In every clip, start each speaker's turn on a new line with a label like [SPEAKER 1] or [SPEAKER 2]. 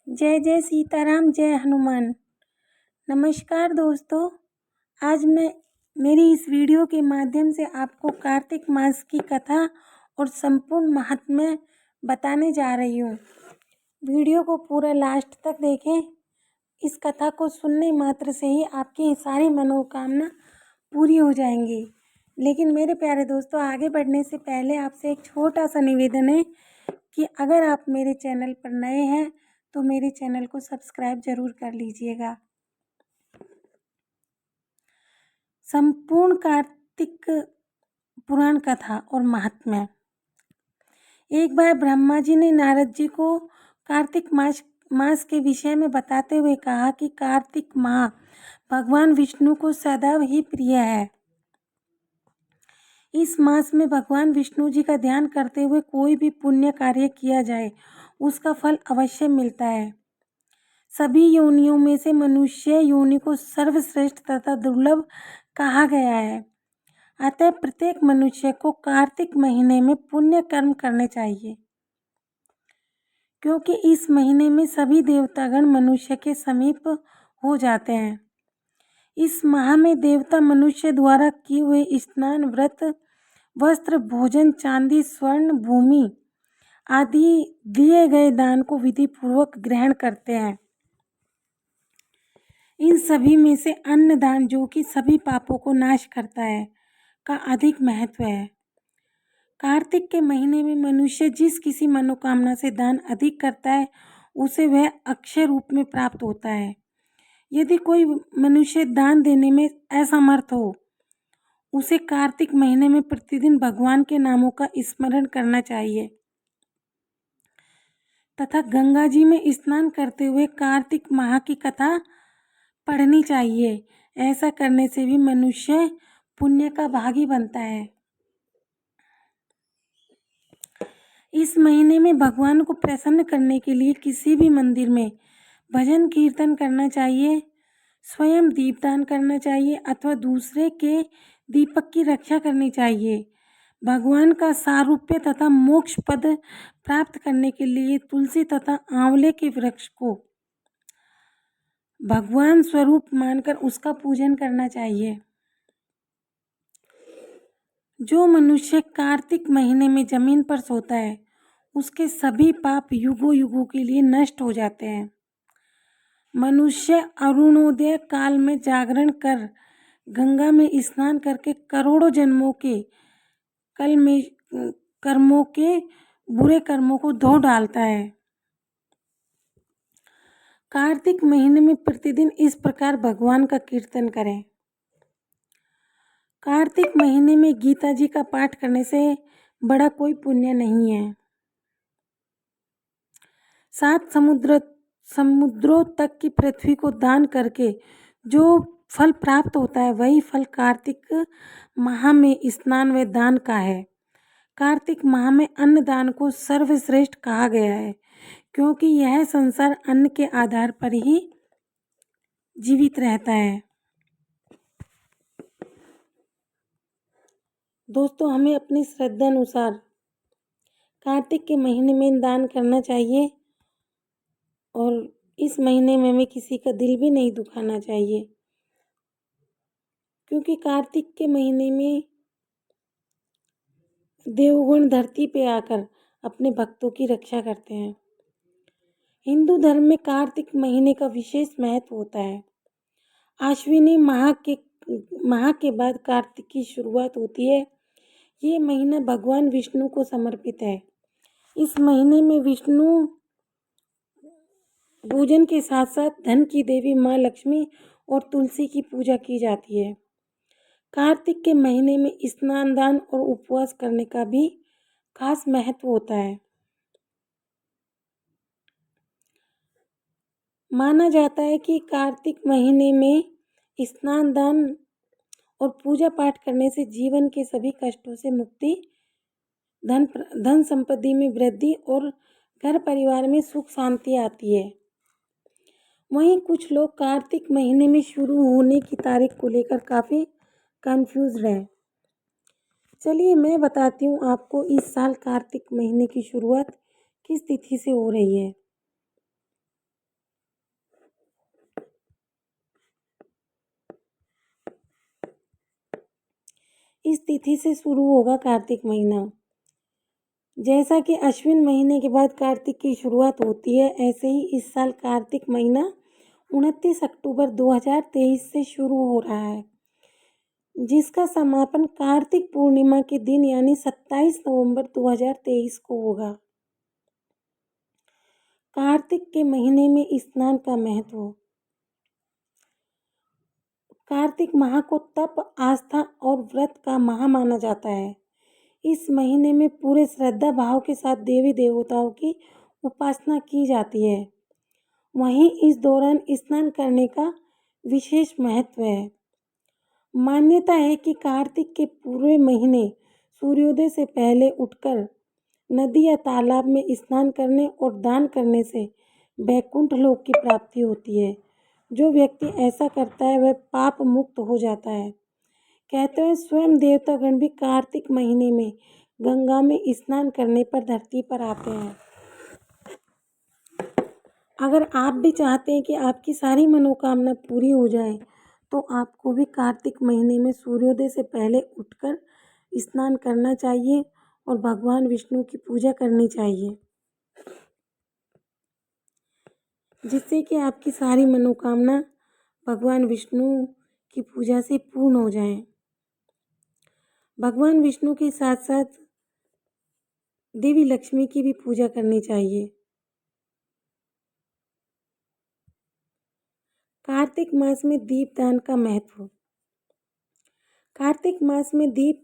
[SPEAKER 1] जय जय सीताराम, जय हनुमान। नमस्कार दोस्तों, आज मैं मेरी इस वीडियो के माध्यम से आपको कार्तिक मास की कथा और संपूर्ण महात्म्य बताने जा रही हूँ। वीडियो को पूरा लास्ट तक देखें। इस कथा को सुनने मात्र से ही आपकी सारी मनोकामना पूरी हो जाएंगी। लेकिन मेरे प्यारे दोस्तों, आगे बढ़ने से पहले आपसे एक छोटा सा निवेदन है कि अगर आप मेरे चैनल पर नए हैं तो मेरे चैनल को सब्सक्राइब जरूर कर लीजिएगा। संपूर्ण कार्तिक पुराण कथा और महात्म्य। एक बार ब्रह्मा जी ने नारद जी को कार्तिक मास के विषय में बताते हुए कहा कि कार्तिक माह भगवान विष्णु को सदैव ही प्रिय है। इस मास में भगवान विष्णु जी का ध्यान करते हुए कोई भी पुण्य कार्य किया जाए उसका फल अवश्य मिलता है। सभी योनियों में से मनुष्य योनि को सर्वश्रेष्ठ तथा दुर्लभ कहा गया है। अतः प्रत्येक मनुष्य को कार्तिक महीने में पुण्य कर्म करने चाहिए, क्योंकि इस महीने में सभी देवतागण मनुष्य के समीप हो जाते हैं। इस माह में देवता मनुष्य द्वारा किए हुए स्नान, व्रत, वस्त्र, भोजन, चांदी, स्वर्ण, भूमि आदि दिए गए दान को विधि पूर्वक ग्रहण करते हैं। इन सभी में से अन्नदान, जो कि सभी पापों को नाश करता है, का अधिक महत्व है। कार्तिक के महीने में मनुष्य जिस किसी मनोकामना से दान अधिक करता है उसे वह अक्षय रूप में प्राप्त होता है। यदि कोई मनुष्य दान देने में असमर्थ हो, उसे कार्तिक महीने में प्रतिदिन भगवान के नामों का स्मरण करना चाहिए तथा गंगा जी में स्नान करते हुए कार्तिक माह की कथा पढ़नी चाहिए। ऐसा करने से भी मनुष्य पुण्य का भागी बनता है। इस महीने में भगवान को प्रसन्न करने के लिए किसी भी मंदिर में भजन कीर्तन करना चाहिए, स्वयं दीपदान करना चाहिए अथवा दूसरे के दीपक की रक्षा करनी चाहिए। भगवान का सारूप्य तथा मोक्ष पद प्राप्त करने के लिए तुलसी तथा आंवले के वृक्ष को भगवान स्वरूप मानकर उसका पूजन करना चाहिए। जो मनुष्य कार्तिक महीने में जमीन पर सोता है उसके सभी पाप युगों युगों के लिए नष्ट हो जाते हैं। मनुष्य अरुणोदय काल में जागरण कर गंगा में स्नान करके करोड़ों जन्मों के कर्मों के बुरे कर्मों को धो डालता है। कार्तिक महीने में प्रतिदिन इस प्रकार भगवान का कीर्तन करें। कार्तिक महीने में गीता जी का पाठ करने से बड़ा कोई पुण्य नहीं है। 7 समुद्रों तक की पृथ्वी को दान करके जो फल प्राप्त होता है वही फल कार्तिक माह में स्नान व दान का है। कार्तिक माह में अन्नदान को सर्वश्रेष्ठ कहा गया है, क्योंकि यह संसार अन्न के आधार पर ही जीवित रहता है। दोस्तों, हमें अपनी श्रद्धा अनुसार कार्तिक के महीने में दान करना चाहिए और इस महीने में हमें किसी का दिल भी नहीं दुखाना चाहिए, क्योंकि कार्तिक के महीने में देवगण धरती पे आकर अपने भक्तों की रक्षा करते हैं। हिंदू धर्म में कार्तिक महीने का विशेष महत्व होता है। आश्विनी माह के बाद कार्तिक की शुरुआत होती है। ये महीना भगवान विष्णु को समर्पित है। इस महीने में विष्णु पूजन के साथ साथ धन की देवी माँ लक्ष्मी और तुलसी की पूजा की जाती है। कार्तिक के महीने में स्नान, दान और उपवास करने का भी खास महत्व होता है। माना जाता है कि कार्तिक महीने में स्नान, दान और पूजा पाठ करने से जीवन के सभी कष्टों से मुक्ति, धन संपत्ति में वृद्धि और घर परिवार में सुख शांति आती है। वहीं कुछ लोग कार्तिक महीने में शुरू होने की तारीख को लेकर काफ़ी कंफ्यूज हैं। चलिए मैं बताती हूँ आपको इस साल कार्तिक महीने की शुरुआत किस तिथि से हो रही है। इस तिथि से शुरू होगा कार्तिक महीना। जैसा कि अश्विन महीने के बाद कार्तिक की शुरुआत होती है, ऐसे ही इस साल कार्तिक महीना 29 अक्टूबर 2023 से शुरू हो रहा है, जिसका समापन कार्तिक पूर्णिमा के दिन यानी 27 नवंबर 2023 को होगा। कार्तिक के महीने में स्नान का महत्व। कार्तिक माह को तप, आस्था और व्रत का माह माना जाता है। इस महीने में पूरे श्रद्धा भाव के साथ देवी देवताओं की उपासना की जाती है। वहीं इस दौरान स्नान करने का विशेष महत्व है। मान्यता है कि कार्तिक के पूरे महीने सूर्योदय से पहले उठकर नदी या तालाब में स्नान करने और दान करने से वैकुंठ लोक की प्राप्ति होती है। जो व्यक्ति ऐसा करता है वह पाप मुक्त हो जाता है। कहते हैं स्वयं देवतागण भी कार्तिक महीने में गंगा में स्नान करने पर धरती पर आते हैं। अगर आप भी चाहते हैं कि आपकी सारी मनोकामना पूरी हो जाए, तो आपको भी कार्तिक महीने में सूर्योदय से पहले उठकर स्नान करना चाहिए और भगवान विष्णु की पूजा करनी चाहिए, जिससे कि आपकी सारी मनोकामना भगवान विष्णु की पूजा से पूर्ण हो जाए। भगवान विष्णु के साथ साथ देवी लक्ष्मी की भी पूजा करनी चाहिए। कार्तिक मास में दीपदान का महत्व। कार्तिक मास में दीप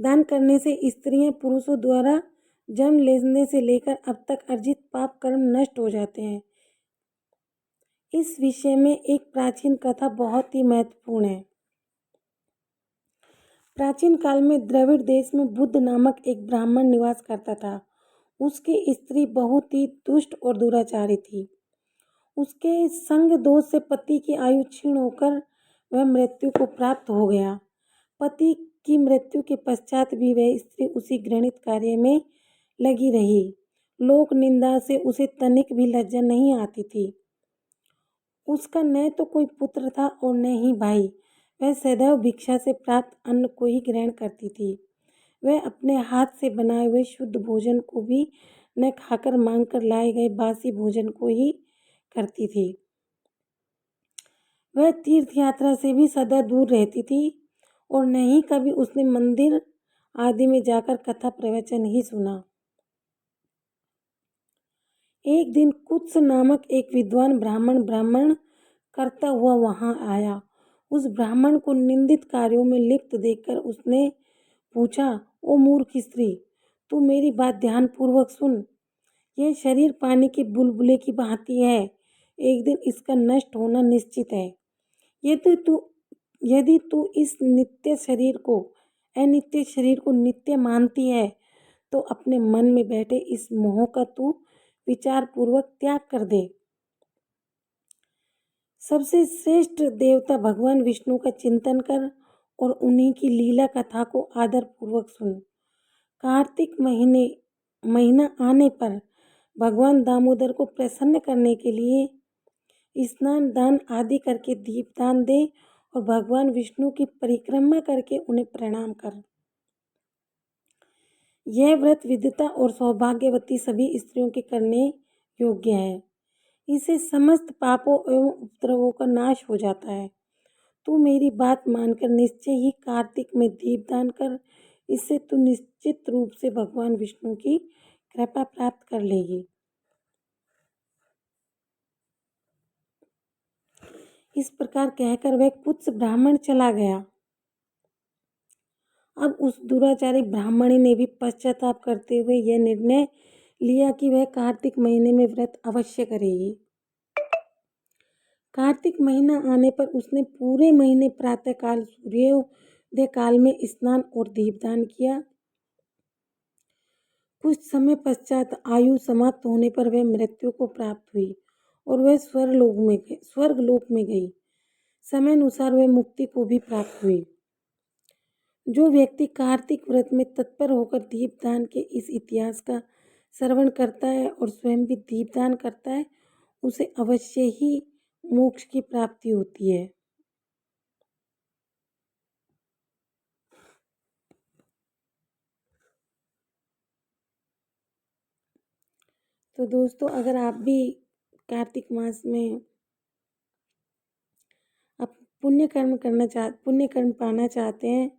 [SPEAKER 1] दान करने से स्त्रियां पुरुषों द्वारा जन्म लेने से लेकर अब तक अर्जित पाप कर्म नष्ट हो जाते हैं। इस विषय में एक प्राचीन कथा बहुत ही महत्वपूर्ण है। प्राचीन काल में द्रविड़ देश में बुद्ध नामक एक ब्राह्मण निवास करता था। उसकी स्त्री बहुत ही दुष्ट और दुराचारी थी। उसके संग दोष से पति की आयु क्षीण होकर वह मृत्यु को प्राप्त हो गया। पति की मृत्यु के पश्चात भी वह स्त्री उसी घृणित कार्य में लगी रही। लोक निंदा से उसे तनिक भी लज्जा नहीं आती थी। उसका न तो कोई पुत्र था और न ही भाई। वह सदैव भिक्षा से प्राप्त अन्न को ही ग्रहण करती थी। वह अपने हाथ से बनाए हुए शुद्ध भोजन को भी न खाकर मांग कर लाए गए बासी भोजन को ही करती थी। वह तीर्थ यात्रा से भी सदा दूर रहती थी और न ही कभी उसने मंदिर आदि में जाकर कथा प्रवचन ही सुना। एक दिन कुत्स नामक एक विद्वान ब्राह्मण करता हुआ वहां आया। उस ब्राह्मण को निंदित कार्यों में लिप्त देखकर उसने पूछा, ओ मूर्ख स्त्री, तू मेरी बात ध्यान पूर्वक सुन। यह शरीर पानी के बुलबुले की भांति है। एक दिन इसका नष्ट होना निश्चित है। यदि तू इस अनित्य शरीर को नित्य मानती है, तो अपने मन में बैठे इस मोह का तू विचार पूर्वक त्याग कर दे। सबसे श्रेष्ठ देवता भगवान विष्णु का चिंतन कर और उन्हीं की लीला कथा को आदर पूर्वक सुन। कार्तिक महीना आने पर भगवान दामोदर को प्रसन्न करने के लिए स्नान दान आदि करके दीपदान दे और भगवान विष्णु की परिक्रमा करके उन्हें प्रणाम कर। यह व्रत विद्वता और सौभाग्यवती सभी स्त्रियों के करने योग्य है। इससे समस्त पापों एवं उपद्रवों का नाश हो जाता है। तू मेरी बात मानकर निश्चय ही कार्तिक में दीपदान कर। इससे तू निश्चित रूप से भगवान विष्णु की कृपा प्राप्त कर लेगी। इस प्रकार कहकर वह कुत्स ब्राह्मण चला गया। अब उस दुराचारी ब्राह्मणी ने भी पश्चाताप करते हुए यह निर्णय लिया कि वह कार्तिक महीने में व्रत अवश्य करेगी। कार्तिक महीना आने पर उसने पूरे महीने प्रातःकाल सूर्योदय काल में स्नान और दीपदान किया। कुछ समय पश्चात आयु समाप्त होने पर वह मृत्यु को प्राप्त हुई और वह स्वर्गलोक में गई। समय अनुसार वह मुक्ति को भी प्राप्त हुई। जो व्यक्ति कार्तिक व्रत में तत्पर होकर दीपदान के इस इतिहास का श्रवण करता है और स्वयं भी दीपदान करता है, उसे अवश्य ही मोक्ष की प्राप्ति होती है। तो दोस्तों, अगर आप भी कार्तिक मास में आप पुण्य कर्म पाना चाहते हैं